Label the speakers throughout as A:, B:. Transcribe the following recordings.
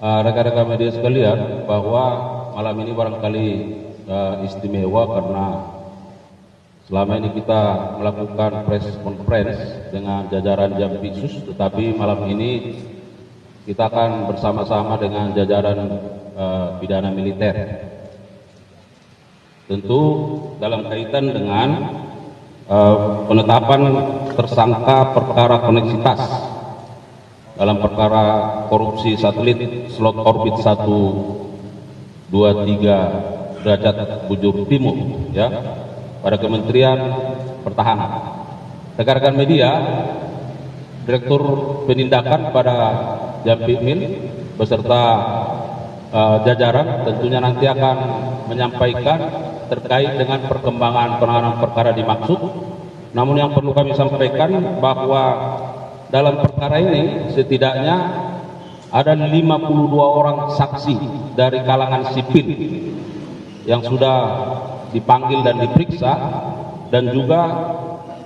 A: rekan-rekan media sekalian, bahwa malam ini barangkali istimewa karena selama ini kita melakukan press conference dengan jajaran Jampitsus, tetapi malam ini kita akan bersama-sama dengan jajaran pidana militer. Tentu dalam kaitan dengan penetapan tersangka perkara koneksitas dalam perkara korupsi satelit slot orbit 123 derajat bujur timur, ya, pada Kementerian Pertahanan. Rekan-rekan media, Direktur Penindakan pada Jampitmil beserta jajaran tentunya nanti akan menyampaikan terkait dengan perkembangan penanganan perkara dimaksud. Namun yang perlu kami sampaikan bahwa dalam perkara ini setidaknya ada 52 orang saksi dari kalangan sipil yang sudah dipanggil dan diperiksa, dan juga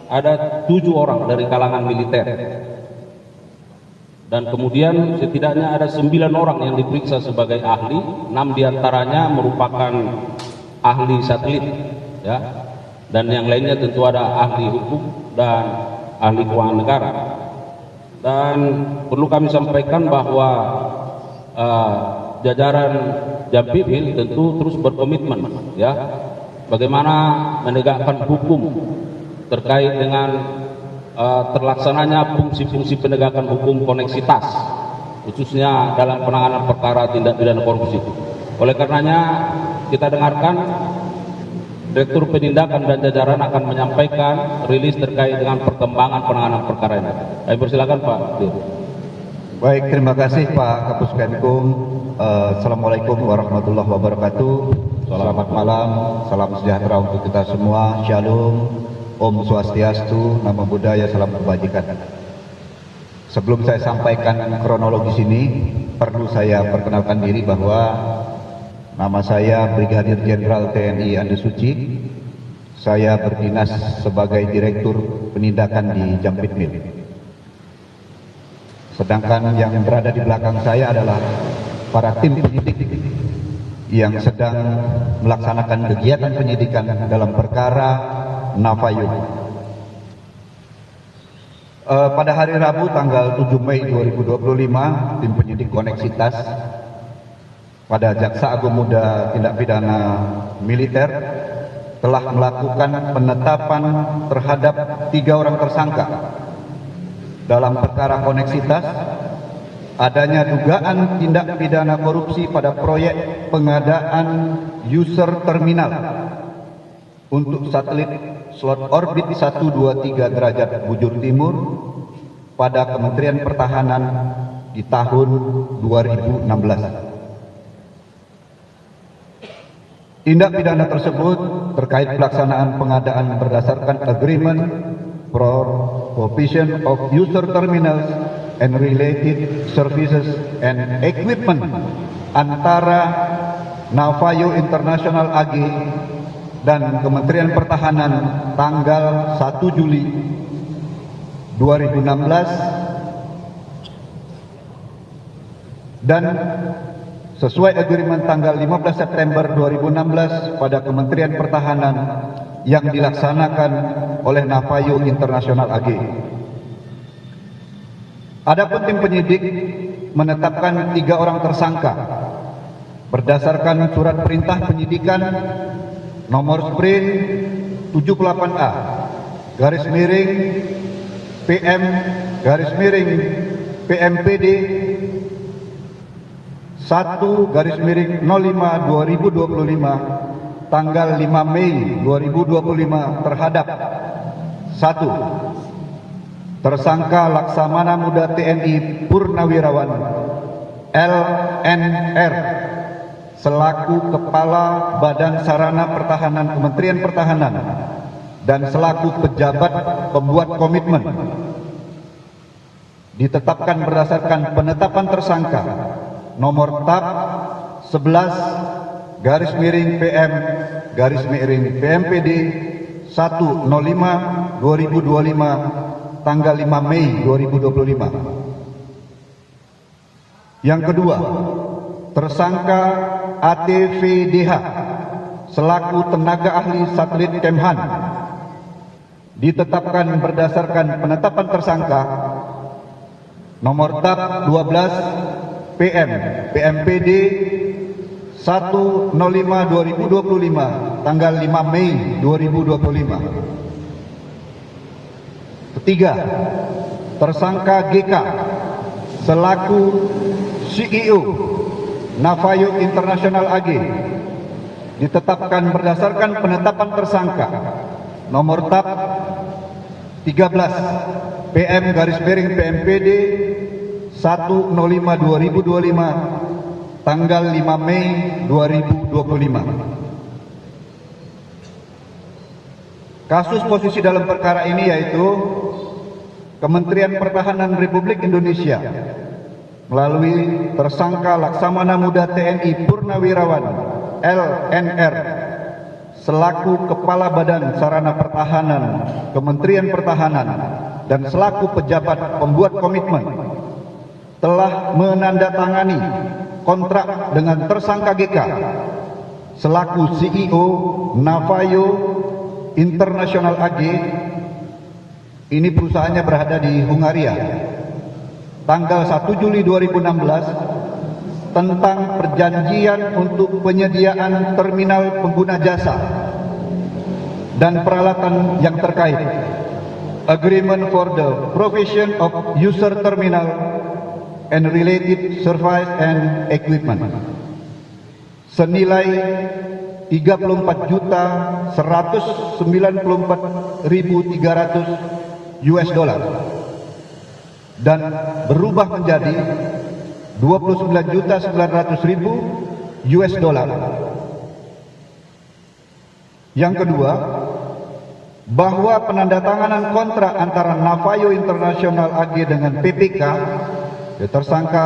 A: ada 7 orang dari kalangan militer, dan kemudian setidaknya ada 9 orang yang diperiksa sebagai ahli. 6 diantaranya merupakan ahli satelit, ya, dan yang lainnya tentu ada ahli hukum dan ahli keuangan negara. Dan perlu kami sampaikan bahwa jajaran Jampitmil tentu terus berkomitmen, ya, bagaimana menegakkan hukum terkait dengan terlaksananya fungsi-fungsi penegakan hukum koneksitas, khususnya dalam penanganan perkara tindak pidana korupsi. Oleh karenanya kita dengarkan Direktur Penindakan dan jajaran akan menyampaikan rilis terkait dengan perkembangan penanganan perkara ini. Kami persilakan Pak Dir.
B: Baik, terima kasih Pak Kapus Penkum. Assalamualaikum warahmatullahi wabarakatuh. Selamat malam, salam sejahtera untuk kita semua. Shalom, Om Swastiastu, Namo Buddhaya, salam kebajikan. Sebelum saya sampaikan kronologis ini, perlu saya perkenalkan diri bahwa nama saya Brigadir Jenderal TNI Andi Suci. Saya berdinas sebagai Direktur Penindakan di Jampitmil. Sedangkan yang berada di belakang saya adalah para tim penyidik yang sedang melaksanakan kegiatan penyidikan dalam perkara Navayu. Pada hari Rabu tanggal 7 Mei 2025, tim penyidik koneksitas pada Jaksa Agung Muda Tindak Pidana Militer telah melakukan penetapan terhadap 3 orang tersangka dalam perkara koneksitas adanya dugaan tindak pidana korupsi pada proyek pengadaan user terminal untuk satelit slot orbit 123 derajat bujur timur pada Kementerian Pertahanan di tahun 2016. Tindak pidana tersebut terkait pelaksanaan pengadaan berdasarkan agreement for provision of user terminals and related services and equipment antara Navayu International AG dan Kementerian Pertahanan tanggal 1 Juli 2016 dan sesuai agreement tanggal 15 September 2016 pada Kementerian Pertahanan yang dilaksanakan oleh Navayu International AG. Adapun tim penyidik menetapkan 3 orang tersangka berdasarkan surat perintah penyidikan nomor sprint 78A garis miring PM garis miring PMPD 1 garis miring 05 2025 tanggal 5 Mei 2025 terhadap 1. Tersangka Laksamana Muda TNI Purnawirawan LNR selaku Kepala Badan Sarana Pertahanan Kementerian Pertahanan dan selaku pejabat pembuat komitmen ditetapkan berdasarkan penetapan tersangka nomor TAP 11 garis miring PM garis miring PMPD 105 2025 tanggal 5 Mei 2025. Yang kedua, tersangka ATVDH selaku tenaga ahli satelit Kemhan ditetapkan berdasarkan penetapan tersangka nomor TAP 12 PM PMPD 105/2025 tanggal 5 Mei 2025. Ketiga, tersangka GK selaku CEO Navayo International AG ditetapkan berdasarkan penetapan tersangka nomor TAP 13 PM/PMPD 105/2025 tanggal 5 Mei 2025. Kasus posisi dalam perkara ini yaitu Kementerian Pertahanan Republik Indonesia melalui tersangka Laksamana Muda TNI Purnawirawan LNR selaku Kepala Badan Sarana Pertahanan Kementerian Pertahanan dan selaku pejabat pembuat komitmen telah menandatangani kontrak dengan tersangka GK selaku CEO Navayo International AG. Ini perusahaannya berada di Hungaria. Tanggal 1 Juli 2016 tentang perjanjian untuk penyediaan terminal pengguna jasa dan peralatan yang terkait. Agreement for the provision of user terminal and related service and equipment senilai 34.194.300 US dollar dan berubah menjadi 29.900.000 US dollar. Yang kedua, bahwa penandatanganan kontrak antara Navayo International AG dengan PPK tersangka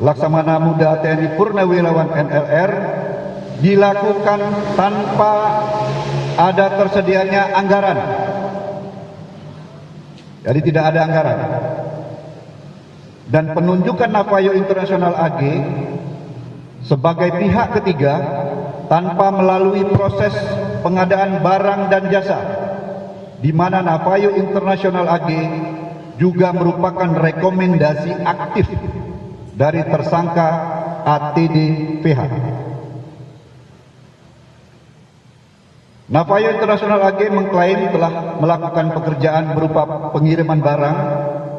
B: Laksamana Muda TNI Purnawirawan NLR dilakukan tanpa ada tersedianya anggaran. Jadi tidak ada anggaran. Dan penunjukan Navayo International AG sebagai pihak ketiga tanpa melalui proses pengadaan barang dan jasa, di mana Navayo International AG juga merupakan rekomendasi aktif dari tersangka ATDVH. Navayo International AG mengklaim telah melakukan pekerjaan berupa pengiriman barang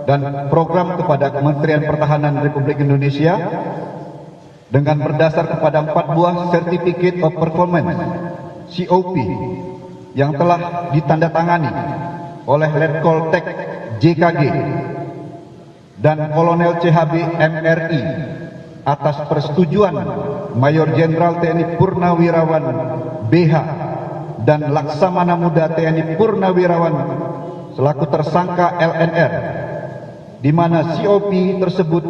B: dan program kepada Kementerian Pertahanan Republik Indonesia dengan berdasar kepada 4 buah Certificate of Performance COP yang telah ditandatangani oleh Letkol Tek JKG dan Kolonel CHB MRI atas persetujuan Mayor Jenderal TNI Purnawirawan BH dan Laksamana Muda TNI Purnawirawan selaku tersangka LNR, di mana COP tersebut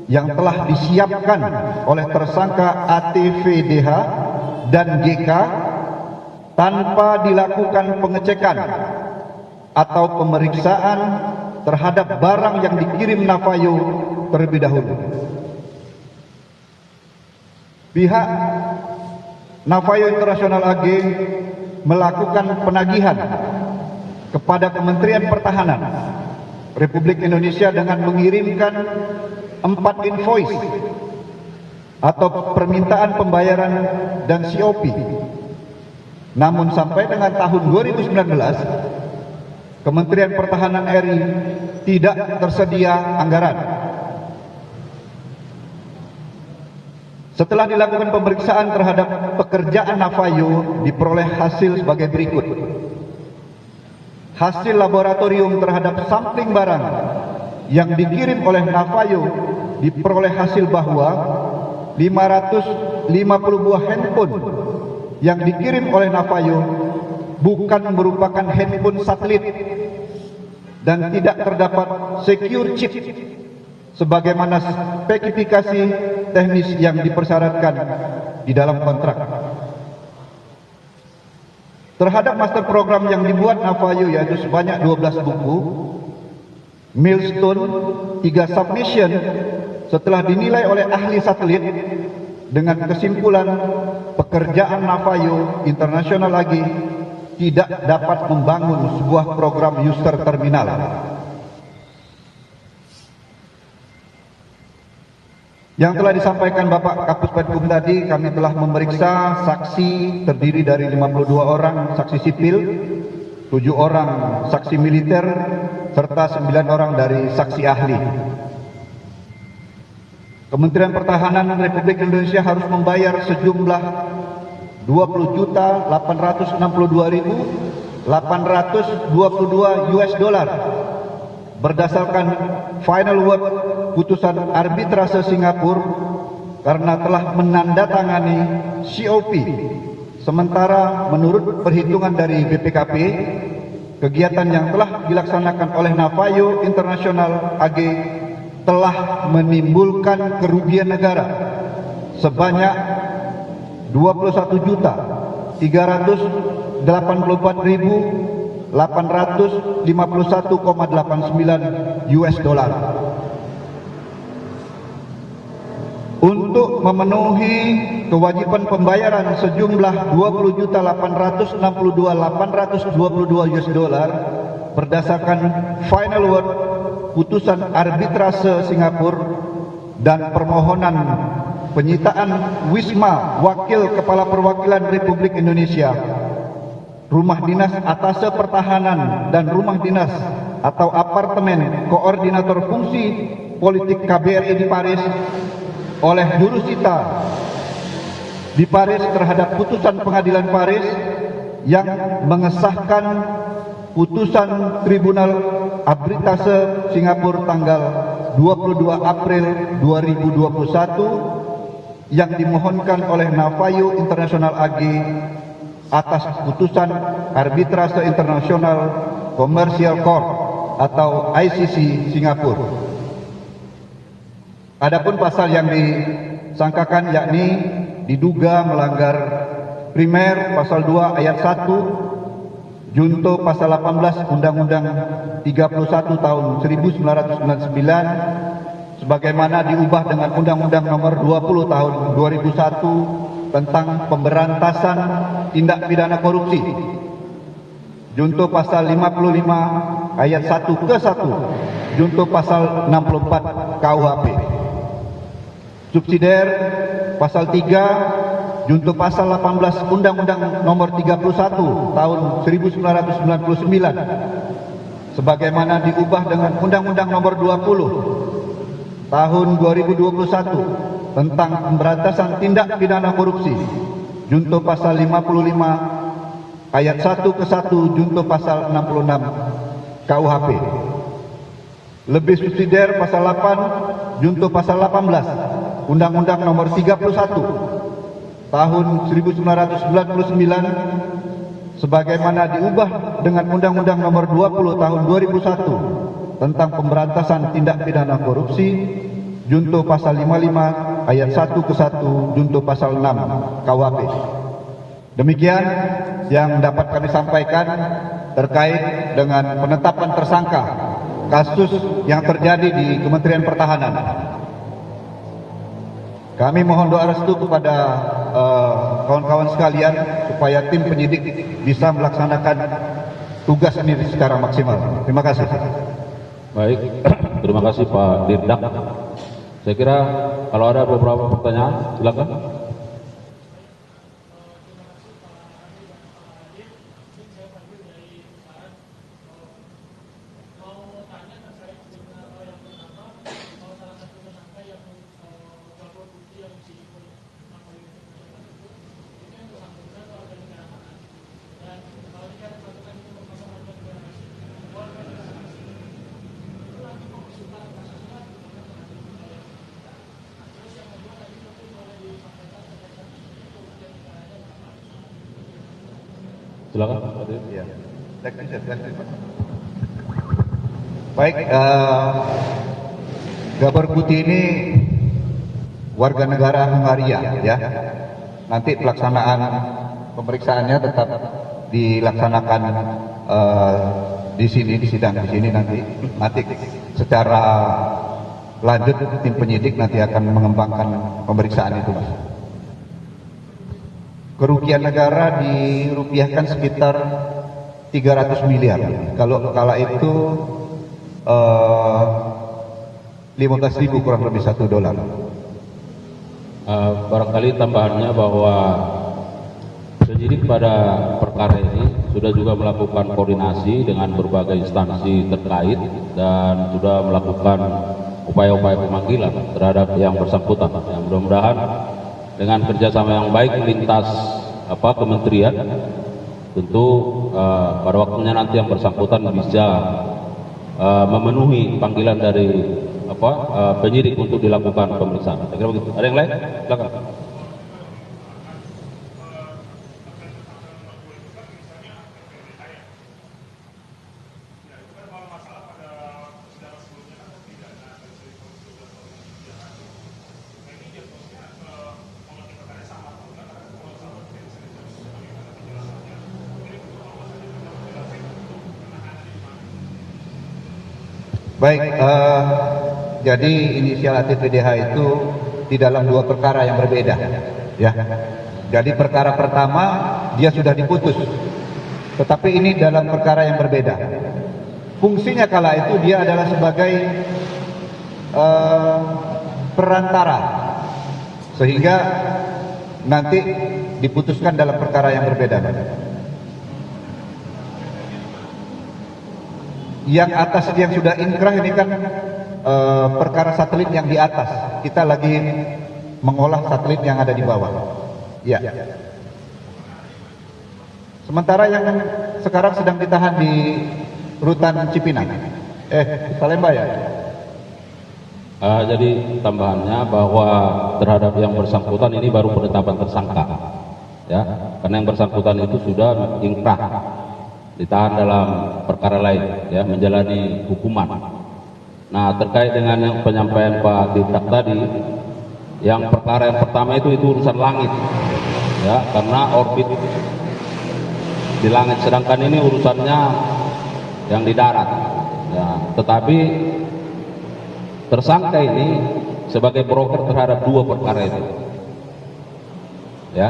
B: yang telah disiapkan oleh tersangka ATVDH dan GK tanpa dilakukan pengecekan atau pemeriksaan terhadap barang yang dikirim Navayo terlebih dahulu. Pihak Navayo International AG melakukan penagihan kepada Kementerian Pertahanan Republik Indonesia dengan mengirimkan 4 invoice atau permintaan pembayaran dan COP. Namun sampai dengan tahun 2019 Kementerian Pertahanan RI tidak tersedia anggaran. Setelah dilakukan pemeriksaan terhadap pekerjaan Navayo, diperoleh hasil sebagai berikut. Hasil laboratorium terhadap sampling barang yang dikirim oleh Navayo diperoleh hasil bahwa 550 buah handphone yang dikirim oleh Navayo bukan merupakan handphone satelit dan tidak terdapat secure chip sebagaimana spesifikasi teknis yang dipersyaratkan di dalam kontrak. Terhadap master program yang dibuat Navayo yaitu sebanyak 12 buku, milestone, 3 submission, setelah dinilai oleh ahli satelit dengan kesimpulan pekerjaan Navajo International lagi tidak dapat membangun sebuah program user terminal. Yang telah disampaikan Bapak Kapus Penkum tadi, kami telah memeriksa saksi terdiri dari 52 orang saksi sipil, 7 orang saksi militer, serta 9 orang dari saksi ahli. Kementerian Pertahanan Republik Indonesia harus membayar sejumlah 20.862.822 US dollar berdasarkan final word putusan arbitrase Singapura karena telah menandatangani COP. Sementara menurut perhitungan dari BPKP, kegiatan yang telah dilaksanakan oleh Navajo International AG telah menimbulkan kerugian negara sebanyak 21.384.851,89 US dollar. Untuk memenuhi kewajiban pembayaran sejumlah 20.862.822 US dollar berdasarkan final word putusan arbitrase Singapura dan permohonan penyitaan Wisma Wakil Kepala Perwakilan Republik Indonesia, Rumah Dinas Atase Pertahanan dan Rumah Dinas atau Apartemen Koordinator Fungsi Politik KBRI di Paris oleh jurusita di Paris terhadap putusan Pengadilan Paris yang mengesahkan putusan Tribunal Arbitrase Singapura tanggal 22 April 2021 yang dimohonkan oleh Navajo International AG atas putusan Arbitrase Internasional Commercial Court atau ICC Singapura. Adapun pasal yang disangkakan yakni diduga melanggar primer pasal 2 ayat 1 junto pasal 18 Undang-Undang 31 tahun 1999 sebagaimana diubah dengan Undang-Undang nomor 20 tahun 2001 tentang pemberantasan tindak pidana korupsi junto pasal 55 ayat 1 ke 1 junto pasal 64 KUHP. Subsidiar pasal 3 junto pasal 18 Undang-Undang nomor 31 tahun 1999 sebagaimana diubah dengan Undang-Undang nomor 20 tahun 2021 tentang pemberantasan tindak pidana korupsi junto pasal 55 ayat 1 ke 1 junto pasal 66 KUHP. Lebih subsidiar pasal 8 junto pasal 18 Undang-Undang nomor 31 tahun 1999 sebagaimana diubah dengan Undang-Undang nomor 20 tahun 2001 tentang pemberantasan tindak pidana korupsi junto pasal 55 ayat 1 ke 1 junto pasal 6 KUHP. Demikian yang dapat kami sampaikan terkait dengan penetapan tersangka kasus yang terjadi di Kementerian Pertahanan. Kami mohon doa restu kepada kawan-kawan sekalian supaya tim penyidik bisa melaksanakan tugas ini secara maksimal. Terima kasih.
A: Baik, terima kasih Pak Dirdak. Saya kira kalau ada beberapa pertanyaan, silakan. Silakan.
B: Ya. Baik, Gabor Putih ini warga negara Hungaria, ya. Nanti pelaksanaan pemeriksaannya tetap dilaksanakan di sini, di sidang di sini nanti secara lanjut tim penyidik nanti akan mengembangkan pemeriksaan itu, Mas. Kerugian negara dirupiahkan sekitar 300 miliar. Kalau kala itu 15.000 kurang lebih $1.
A: Barangkali tambahannya bahwa penyidik pada perkara ini sudah juga melakukan koordinasi dengan berbagai instansi terkait dan sudah melakukan upaya-upaya pemanggilan terhadap yang bersangkutan. Yang mudah-mudahan dengan kerjasama yang baik lintas kementerian, tentu pada waktunya nanti yang bersangkutan bisa memenuhi panggilan dari penyidik untuk dilakukan pemeriksaan. Saya kira begitu. Ada yang lain? Silakan.
B: Baik, jadi inisial ATPDH itu di dalam dua perkara yang berbeda, ya. Jadi perkara pertama dia sudah diputus, tetapi ini dalam perkara yang berbeda. Fungsinya kala itu dia adalah sebagai perantara, sehingga nanti diputuskan dalam perkara yang berbeda. Yang atas yang sudah inkrah ini kan perkara satelit yang di atas. Kita lagi mengolah satelit yang ada di bawah. Ya. Sementara yang sekarang sedang ditahan di Rutan Cipinang. Salemba ya.
A: Jadi tambahannya bahwa terhadap yang bersangkutan ini baru penetapan tersangka, ya, karena yang bersangkutan itu sudah inkrah, ditahan dalam perkara lain, ya, menjalani hukuman. Nah, terkait dengan yang penyampaian Pak Dirdak tadi, yang perkara yang pertama itu urusan langit, ya, karena orbit di langit, sedangkan ini urusannya yang di darat, ya. Tetapi tersangka ini sebagai broker terhadap dua perkara itu, ya,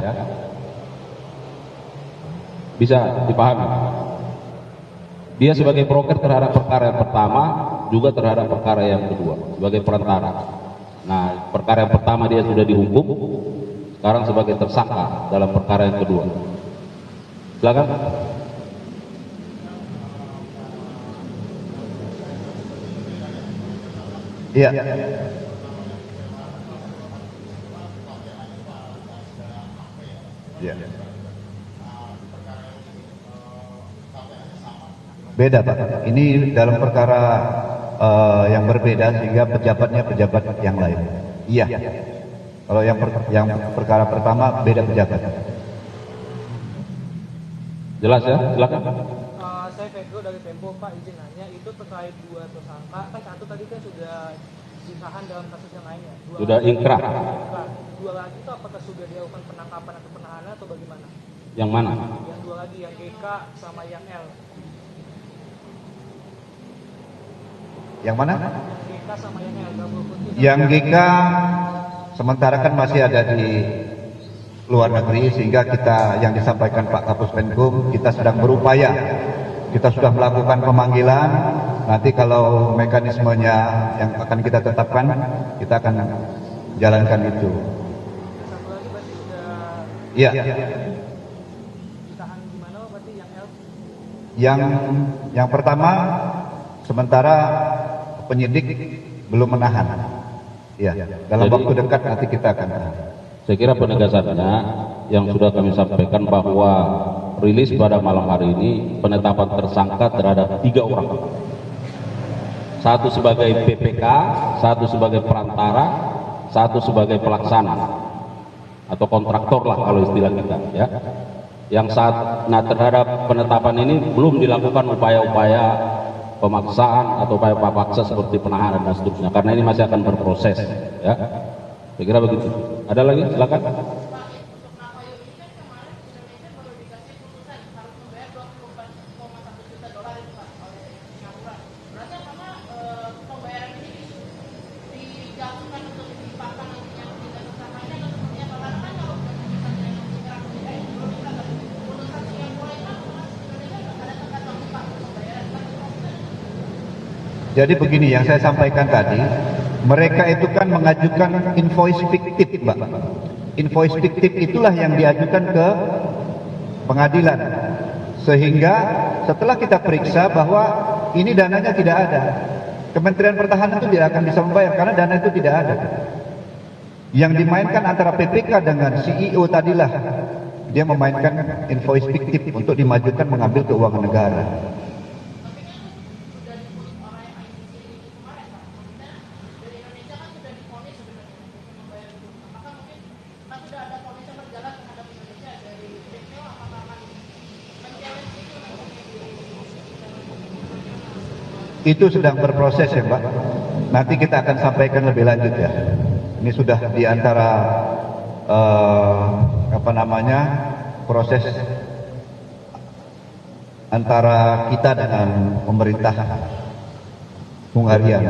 A: bisa dipahami. Dia sebagai broker terhadap perkara yang pertama, juga terhadap perkara yang kedua, sebagai perantara. Nah, perkara yang pertama dia sudah dihukum, sekarang sebagai tersangka dalam perkara yang kedua. Silakan.
B: Iya. Iya. Beda, Pak. Ini dalam perkara yang berbeda, sehingga pejabatnya pejabat yang lain. Iya. Kalau yang perkara pertama beda pejabat.
A: Jelas ya? Silakan.
C: Saya Pedro dari Tempo, Pak, izin nanya, itu terkait dua tersangka, kan satu tadi kan sudah ditahan dalam kasus yang lainnya.
A: Sudah inkrah.
C: Dua lagi itu apakah sudah dilakukan penangkapan atau penahanan atau bagaimana?
A: Yang mana?
C: Yang dua lagi, yang GK sama yang L.
B: Yang mana?
C: GK sama yang L.
B: Yang GK sementara kan masih ada di luar negeri, sehingga kita yang disampaikan Pak Kapus Penkum, kita sedang berupaya, kita sudah melakukan pemanggilan. Nanti kalau mekanismenya yang akan kita tetapkan, kita akan jalankan itu.
C: Satu lagi berarti sudah
B: Iya.
C: ditahan di mana berarti yang L?
B: Yang pertama sementara penyidik belum menahan. Iya. Dalam
A: Jadi,
B: waktu dekat nanti kita akan tahan.
A: saya kira penegasannya yang sudah kami sampaikan bahwa rilis pada malam hari ini penetapan tersangka terhadap 3 orang. Satu sebagai PPK, satu sebagai perantara, satu sebagai pelaksana atau kontraktor lah kalau istilah kita, ya. Nah, terhadap penetapan ini belum dilakukan upaya-upaya pemaksaan atau upaya paksa seperti penahanan dan seterusnya, karena ini masih akan berproses, ya. Saya kira begitu. Ada lagi? Silakan.
B: Jadi begini yang saya sampaikan tadi, mereka itu kan mengajukan invoice fiktif, Mbak. Invoice fiktif itulah yang diajukan ke pengadilan. Sehingga setelah kita periksa bahwa ini dananya tidak ada, Kementerian Pertahanan itu tidak akan bisa membayar karena dana itu tidak ada. Yang dimainkan antara PPK dengan CEO tadilah, dia memainkan invoice fiktif untuk dimajukan mengambil keuangan negara. Itu sedang berproses ya Mbak. Nanti kita akan sampaikan lebih lanjut ya. Ini sudah di antara proses antara kita dengan pemerintah Hungaria.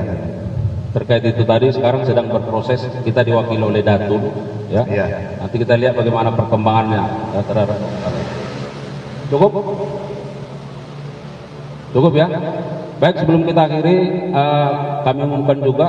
A: Terkait itu tadi sekarang sedang berproses, kita diwakili oleh Datul ya.
B: Ya.
A: Nanti kita lihat bagaimana perkembangannya ya, terhadap. Cukup? Cukup ya. Baik, sebelum kita akhiri kami umumkan juga